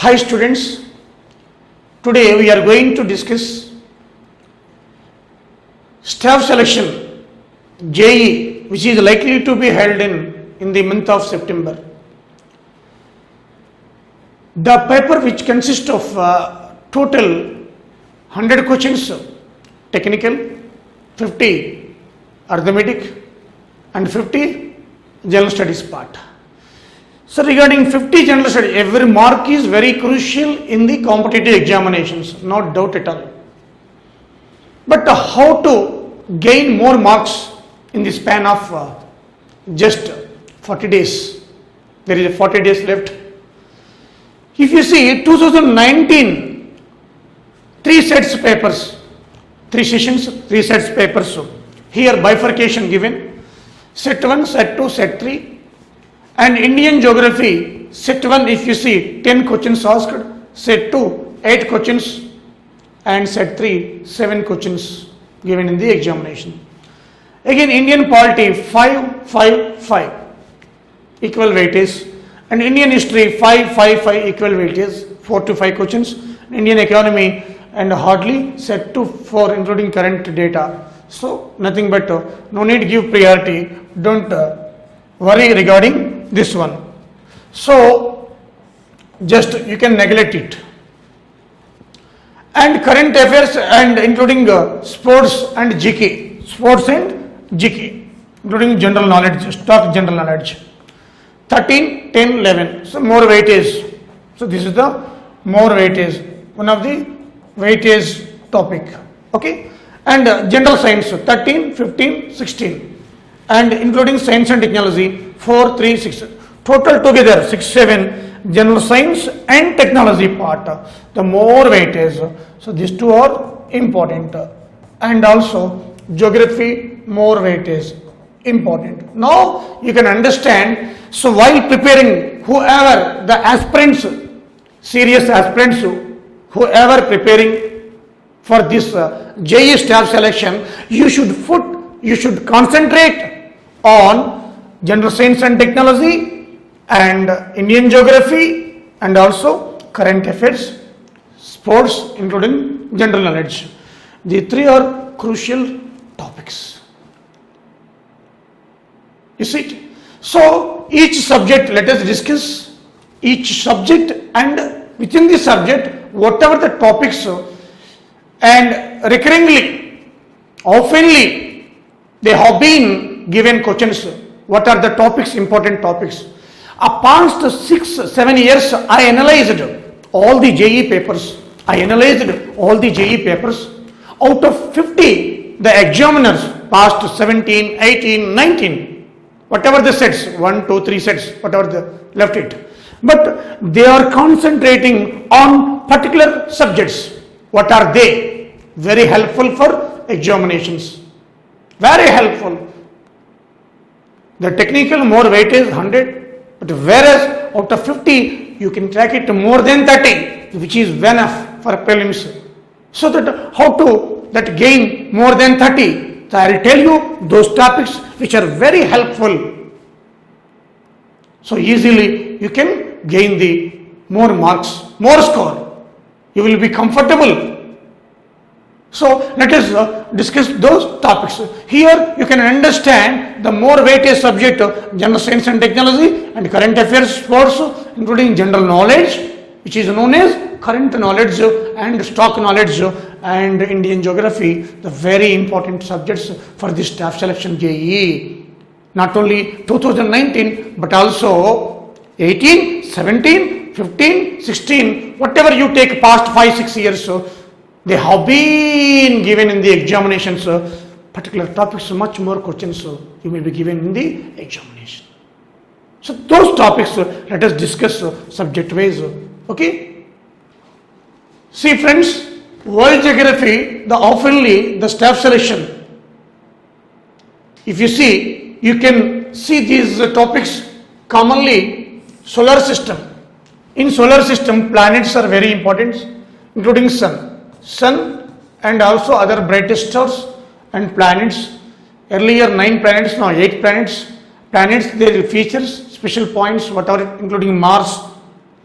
Hi students, today we are going to discuss staff selection JEE, which is likely to be held in the month of September. The paper, which consists of total 100 questions technical, 50 arithmetic and 50 general studies part. So regarding 50 general studies, every mark is very crucial in the competitive examinations, no doubt at all. But how to gain more marks in the span of just 40 days? There is 40 days left. If you see 2019, 3 sets papers, 3 sessions, 3 sets papers. So here bifurcation given, set 1, set 2, set 3. And Indian geography, set 1, if you see 10 questions asked, set 2, 8 questions, and set 3, 7 questions given in the examination. Again, Indian polity, 5, 5, 5, equal weightage. And Indian history, 5, 5, 5, equal weightage, 4 to 5 questions. Indian economy, and hardly set 2, 4, including current data. So, nothing but no need give priority, don't worry regarding this one. So, just you can neglect it. And current affairs and including sports and GK, including general knowledge, stock general knowledge. 13, 10, 11, so more weightage. So this is the more weightage, one of the weightage topic, okay. And general science, 13, 15, 16, and including science and technology, 4, 3, 6, total together 6, 7, general science and technology part, the more weightage. So these two are important, and also geography, more weightage, important. Now you can understand. So while preparing, whoever the aspirants, serious aspirants, whoever preparing for this JEE staff selection, you should concentrate on general science and technology and Indian geography and also current affairs, sports, including general knowledge. The 3 are crucial topics. You see it? So each subject, let us discuss each subject, and within the subject, whatever the topics, and recurringly, oftenly, they have been given questions. What are the topics, important topics? Past 6, 7 years, I analyzed all the JEE papers. Out of 50, the examiners past 17, 18, 19. Whatever the sets, 1, 2, 3 sets, whatever the left it. But they are concentrating on particular subjects. What are they? Very helpful for examinations. Very helpful. The technical more weightage 100, but whereas out of 50, you can track it to more than 30, which is enough for prelims. So that how to that gain more than 30? So I will tell you those topics which are very helpful. So easily you can gain the more marks, more score. You will be comfortable. So let us discuss those topics. Here you can understand the more weightage subject, general science and technology and current affairs, sports, including general knowledge, which is known as current knowledge and stock knowledge and Indian geography, the very important subjects for this staff selection JEE. Not only 2019, but also 18, 17, 15, 16, whatever you take past 5, 6 years, they have been given in the examinations, particular topics, much more questions you may be given in the examination. So those topics let us discuss subject wise, okay. See friends, world geography, oftenly the staff selection, if you see, you can see these topics commonly. Solar system. In solar system, planets are very important, including sun and also other brightest stars and planets. Earlier 9 planets, now 8 planets. Planets, their features, special points, whatever, including Mars,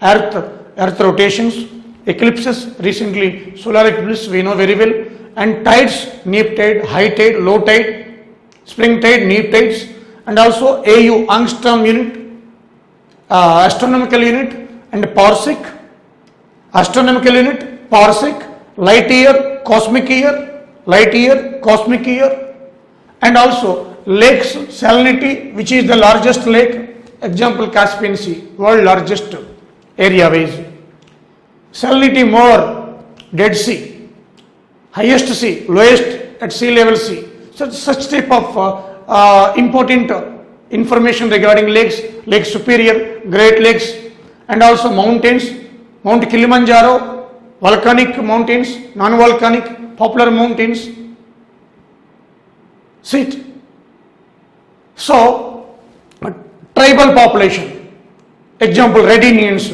Earth, earth rotations, eclipses, recently solar eclipse we know very well, and tides, neap tide, high tide, low tide, spring tide, neap tides, and also AU, angstrom unit, astronomical unit, and parsec, astronomical unit, parsec, light year, cosmic year, light year, cosmic year, and also lakes, salinity, which is the largest lake, example Caspian Sea, world largest area wise, salinity more, Dead Sea, highest sea, lowest at sea level sea. So such type of important information regarding lakes, Lake Superior, Great Lakes, and also mountains, Mount Kilimanjaro, volcanic mountains, non-volcanic, popular mountains. See it. So, tribal population, example Red Indians,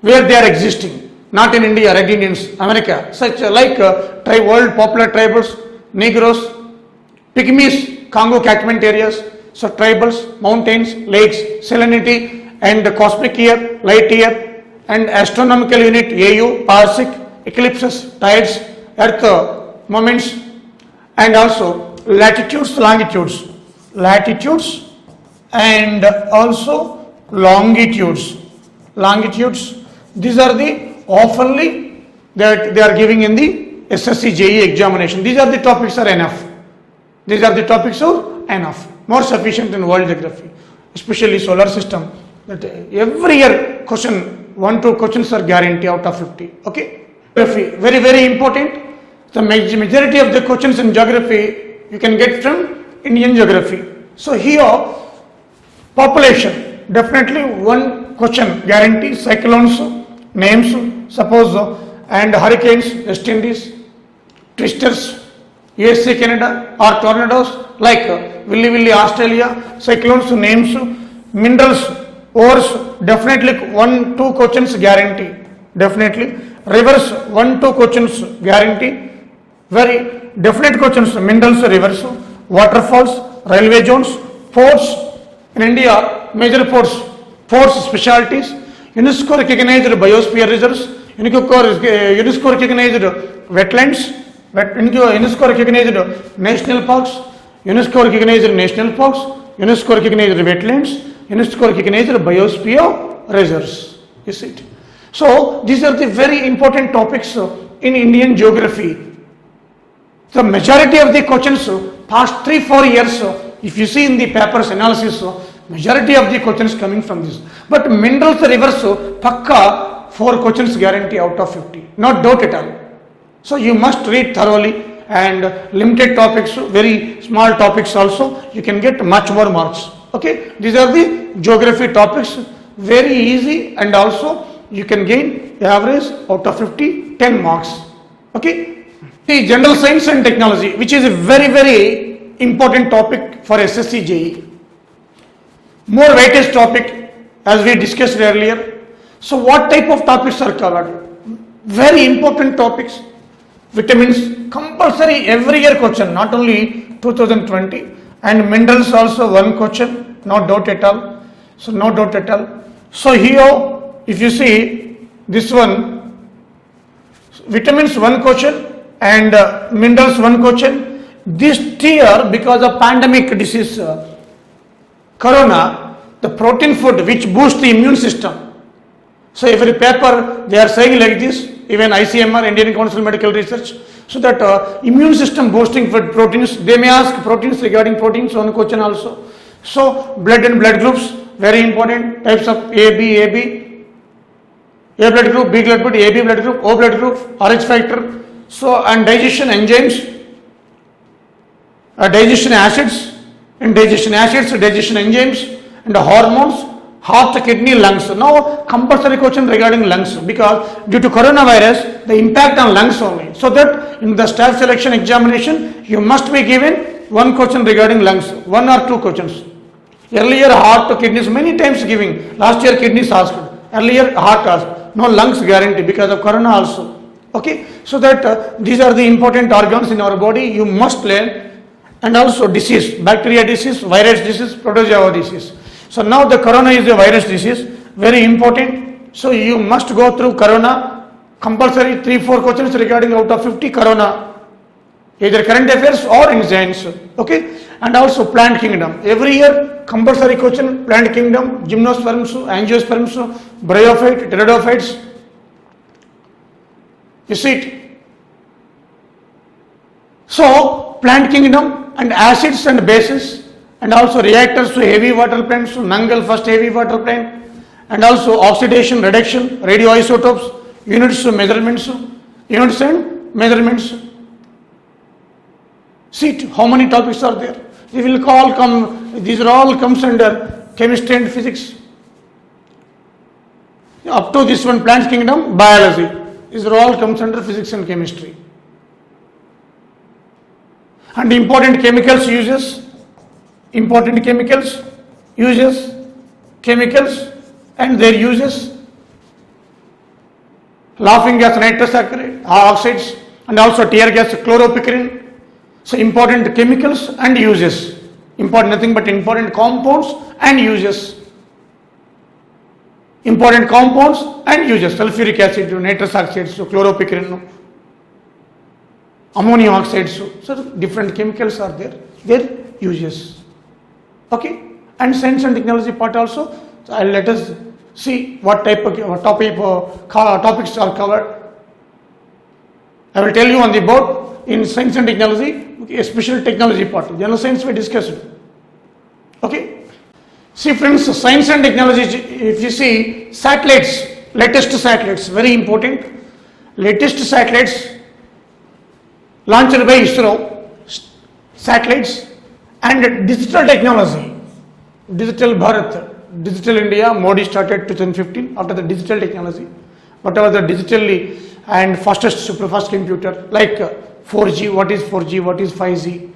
where they are existing, not in India, Red Indians, America, such like world popular tribals, Negroes, Pygmies, Congo catchment areas, so tribals, mountains, lakes, salinity, and the cosmic year, light year, and astronomical unit AU, parsec, eclipses, tides, earth moments, and also latitudes, longitudes, and also longitudes. These are the oftenly that they are giving in the SSC JE examination. These are the topics are enough. More sufficient in world geography, especially solar system. That every year question, 1-2 questions are guaranteed out of 50. Okay, geography very very important. The majority of the questions in geography you can get from Indian geography. So here population, definitely one question guarantee, cyclones, names, suppose, and hurricanes, West Indies, twisters, USA, Canada, or tornadoes like Willy Willy, Australia, cyclones, names, minerals, ores, definitely 1-2 questions guarantee, definitely. Rivers, 1-2 questions guarantee, very definite questions, minerals, rivers, waterfalls, railway zones, ports, in India, major ports specialities, UNESCO recognized biosphere reserves, UNESCO recognized wetlands, UNESCO recognized national parks, UNESCO recognized national parks, UNESCO recognized wetlands, UNESCO recognized biosphere reserves. Is it? So these are the very important topics in Indian geography. The majority of the questions past 3-4 years, if you see in the papers analysis, majority of the questions coming from this. But minerals, rivers, pakka 4 questions guarantee out of 50, not doubt at all. So you must read thoroughly, and limited topics, very small topics also, you can get much more marks. Okay, these are the geography topics, very easy, and also you can gain average out of 50, 10 marks. Okay, the general science and technology, which is a very very important topic for SSC JE. More weightage topic as we discussed earlier. So what type of topics are covered? Very important topics. Vitamins, compulsory every year question, not only 2020, and minerals also one question, no doubt at all. So no doubt at all. So here, if you see this one, vitamins one question and minerals one question. This year, because of pandemic disease, corona, the protein food which boosts the immune system. So every paper they are saying like this, even ICMR, Indian Council of Medical Research, so that immune system boosting food proteins, they may ask proteins regarding proteins, one question also. So blood and blood groups, very important, types of A blood group, B blood group, AB blood group, O blood group, RH factor, so and digestion enzymes, digestion acids, digestion enzymes, and hormones, heart, kidney, lungs. Now compulsory question regarding lungs, because due to coronavirus, the impact on lungs only. So that in the staff selection examination, you must be given one question regarding lungs, 1 or 2 questions. Earlier heart, kidneys, many times giving. Last year kidneys asked, earlier heart asked. No lungs guarantee because of corona also. Okay, so that these are the important organs in our body, you must learn. And also disease, bacteria disease, virus disease, protozoa disease. So now the corona is a virus disease, very important. So you must go through Corona, compulsory 3-4 questions regarding out of 50 Corona, either current affairs or in science, okay? And also plant kingdom. Every year compulsory question, plant kingdom, gymnosperms, angiosperms, bryophyte, pteridophytes. You see it? So plant kingdom and acids and bases, and also reactors to heavy water plants, Nangal first heavy water plant, and also oxidation, reduction, radioisotopes, units and measurements. See it, how many topics are there? These are all comes under chemistry and physics. Up to this one, plant kingdom, biology. These are all comes under physics and chemistry. And important chemicals uses, chemicals and their uses, laughing gas, nitrous oxides, and also tear gas, chloropicrin. So important chemicals and uses, nothing but important compounds and uses. Important compounds and uses, sulfuric acid, nitrous oxides, chloropicrin, ammonium oxides. So different chemicals are there, their uses. Okay, and science and technology part also. So let us see what topics are covered. I will tell you on the board. In science and technology, a special technology part, general science we discussed. Okay. See friends, science and technology, if you see satellites, latest satellites, very important. Latest satellites launched by ISRO, satellites and digital technology, digital Bharat, digital India, Modi started 2015 after the digital technology. Whatever the digitally and fastest superfast computer like 4G, what is 4G, what is 5G,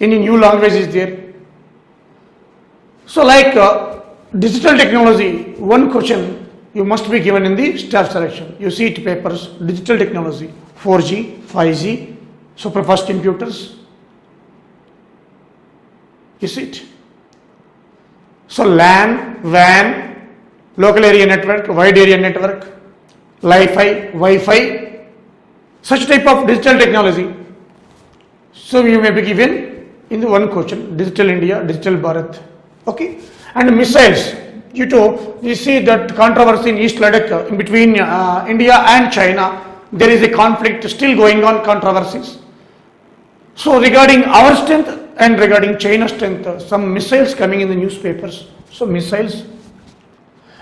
any new language is there. So like digital technology, one question you must be given in the staff selection. You see it papers, digital technology, 4G, 5G, superfast computers. You see it. So LAN, WAN, local area network, wide area network, Wi-Fi, such type of digital technology. So you may be given in the one question, digital India, digital Bharat. Okay, and missiles. You see that controversy in East Ladakh in between India and China. There is a conflict still going on, controversies. So regarding our strength and regarding China's strength, some missiles coming in the newspapers. So missiles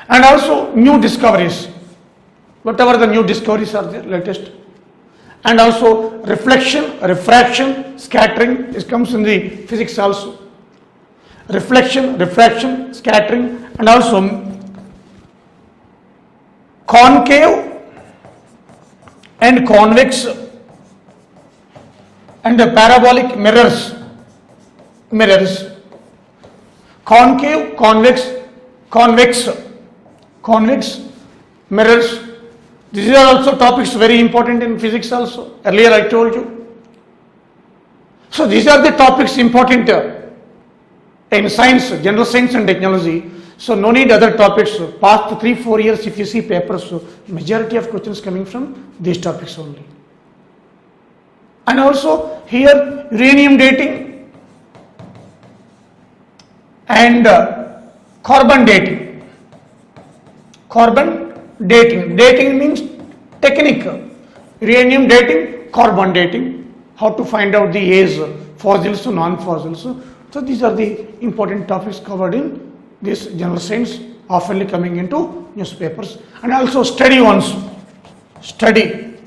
and also new discoveries. Whatever the new discoveries are there, latest. And also reflection, refraction, scattering, this comes in the physics also. Reflection, refraction, scattering, and also concave and convex and the parabolic mirrors. Concave, convex mirrors. These are also topics very important in physics also. Earlier I told you. So these are the topics important in science, general science and technology. So no need other topics. Past 3-4 years if you see papers, so majority of questions coming from these topics only. And also here uranium dating and carbon dating. Dating means technique. Uranium dating, carbon dating. How to find out the age, fossils to non-fossils. So these are the important topics covered in this general science, oftenly coming into newspapers. And also study ones. Study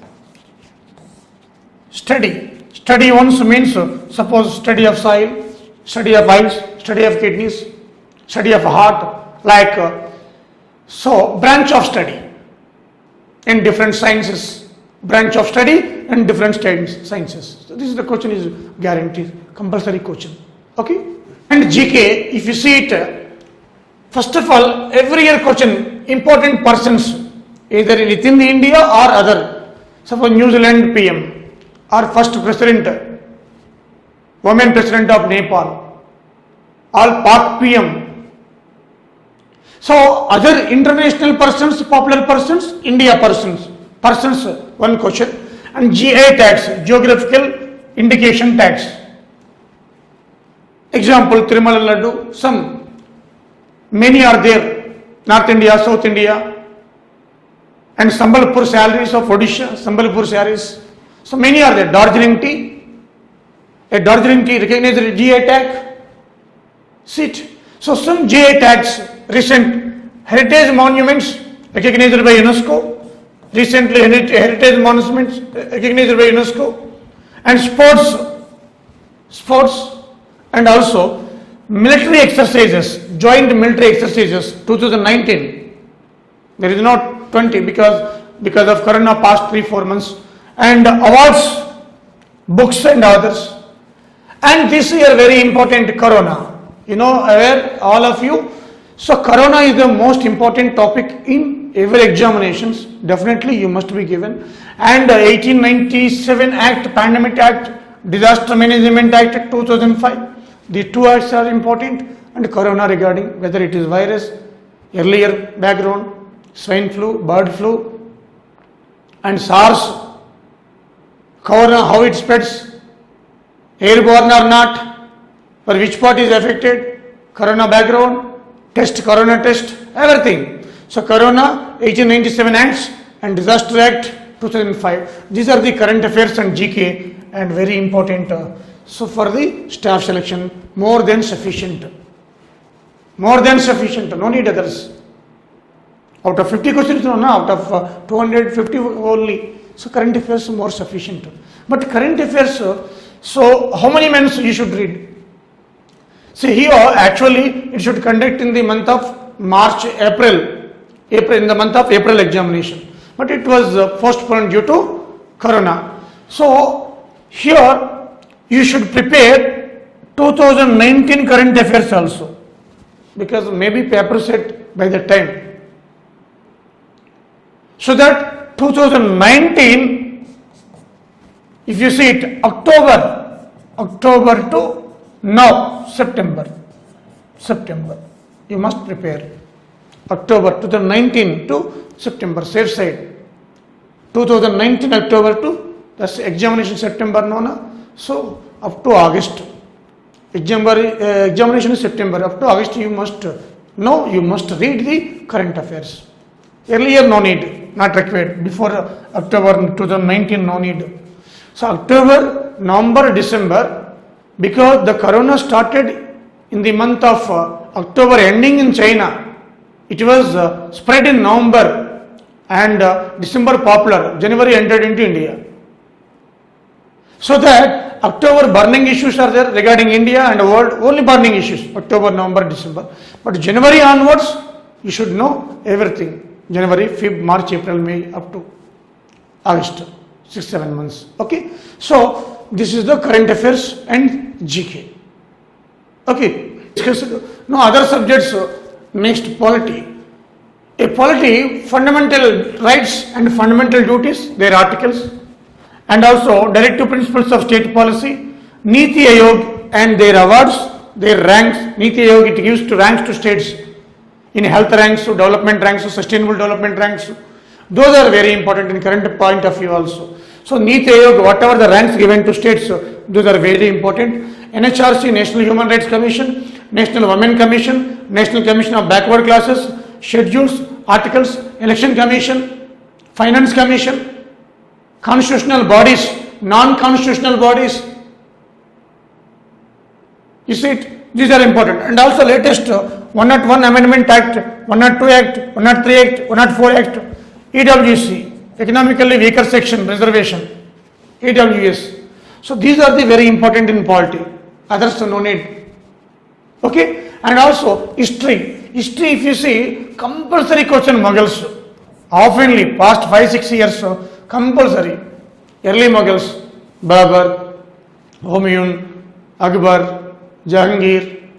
ones means suppose study of soil, study of eyes, study of kidneys, study of heart, like so branch of study in different sciences, branch of study and different sciences. So this is the question is guaranteed, compulsory question. Okay. And GK, if you see it, first of all, every year question, important persons, either within the India or other. Suppose New Zealand PM or first president, women president of Nepal, or Pak PM. So other international persons, popular persons, India persons, one question. And GI tax, geographical indication tax. Example, Tirumala Laddu, some, many are there, North India, South India, and Sambalpur salaries of Odisha, Sambalpur salaries. So many are there. Darjeeling tea, a Darjeeling tea recognized GI tag, sit. So some GI tags, recent heritage monuments recognized by UNESCO, recently heritage monuments recognized by UNESCO, and sports, and also military exercises, joint military exercises 2019. There is not 20 because of corona past 3-4 months, and awards, books and others. And this year very important, corona. You know, aware all of you. So corona is the most important topic in every examinations. Definitely you must be given. And 1897 Act, Pandemic Act, Disaster Management Act 2005. The two acts are important, and corona regarding whether it is virus, earlier background, swine flu, bird flu, and SARS, corona, how it spreads, airborne or not, for which part is affected, corona background, corona test, everything. So corona, 1897 acts and disaster act 2005. These are the current affairs and GK, and very important. So for the staff selection, more than sufficient, no need others. Out of 50 questions, no, out of 250 only. So current affairs more sufficient. But current affairs, so how many minutes you should read? See here, actually it should conduct in the month of March, April, in the month of April examination. But it was postponed due to corona. So here you should prepare 2019 current affairs also, because maybe paper set by that time. So that 2019, if you see it, October to now, September, you must prepare. October 2019 to September, safe side. 2019 October to, that's examination September, no, no. So up to August, examination is September, up to August you must know, you must read the current affairs. Earlier no need, not required. Before October 2019 no need. So October, November, December, because the corona started in the month of October ending in China. It was spread in November, and December popular, January entered into India. So that October burning issues are there regarding India and world, only burning issues, October, November, December. But January onwards, you should know everything. January, Feb, March, April, May, up to August, 6-7 months. Okay. So this is the current affairs and GK. Okay. Now other subjects, next polity. A polity, fundamental rights and fundamental duties, their articles, and also directive principles of state policy, Niti Aayog and their awards, their ranks. Niti Aayog, it gives to ranks to states in health ranks, development ranks, sustainable development ranks. Those are very important in current point of view also. So Niti Aayog, whatever the ranks given to states, those are very important. NHRC, National Human Rights Commission, National Women Commission, National Commission of Backward Classes, schedules, articles, Election Commission, Finance Commission, constitutional bodies, non-constitutional bodies. You see it? These are important. And also latest 101 Amendment Act, 102 Act, 103 Act, 104 Act, EWC, Economically Weaker Section Reservation, EWS. So these are the very important in polity. Others no need. Okay. And also history. History, if you see, compulsory question Mughals. Oftenly, past 5-6 years, compulsory. Early Mughals, Babur, Humayun, Akbar, Jahangir,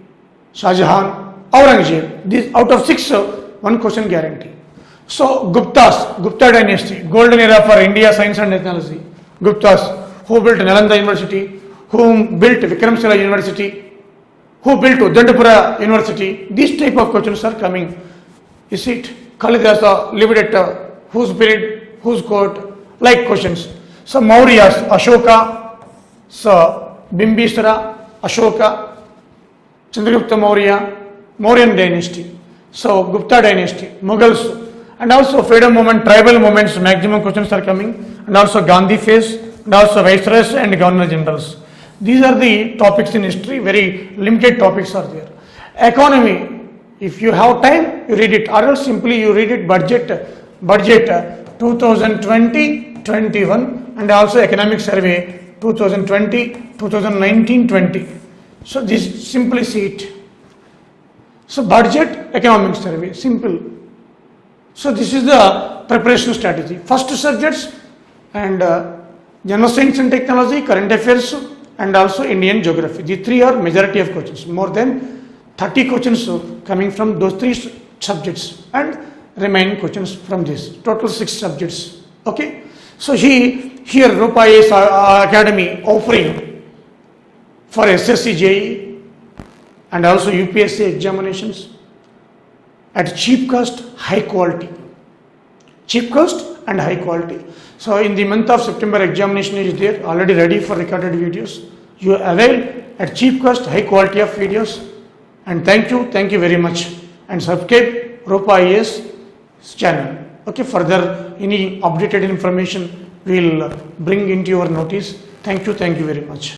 Shah Jahan, Aurangzeb. These out of 6, one question guarantee. So Gupta dynasty, golden era for India, science and technology. Guptas, who built Nalanda University, who built Vikramshila University, who built Udantapura University. These type of questions are coming. You see it. Kalidasa lived at whose period, whose court, like questions. So Mauryas, Ashoka, so Bimbisara, Ashoka, Chandragupta Maurya, Mauryan dynasty. So Gupta dynasty, Mughals, and also freedom movement, tribal movements, maximum questions are coming, and also Gandhi phase, and also viceroys and governor generals. These are the topics in history, very limited topics are there. Economy, if you have time, you read it, or else simply you read it budget 2020-21, and also economic survey 2020-2019-20. So this simply see it. So budget, economic survey, simple. So this is the preparation strategy. First subjects and general science and technology, current affairs, and also Indian geography. The three are majority of questions. More than 30 questions coming from those three subjects, and remaining questions from this. Total 6 subjects. Okay. So here Rupa IAS Academy offering for SSC JEE and also UPSC examinations at cheap cost, high quality. Cheap cost and high quality. So in the month of September, examination is there, already ready for recorded videos. You avail at cheap cost, high quality of videos. And thank you very much. And subscribe Rupa IAS channel. Okay, further any updated information we will bring into your notice. Thank you very much.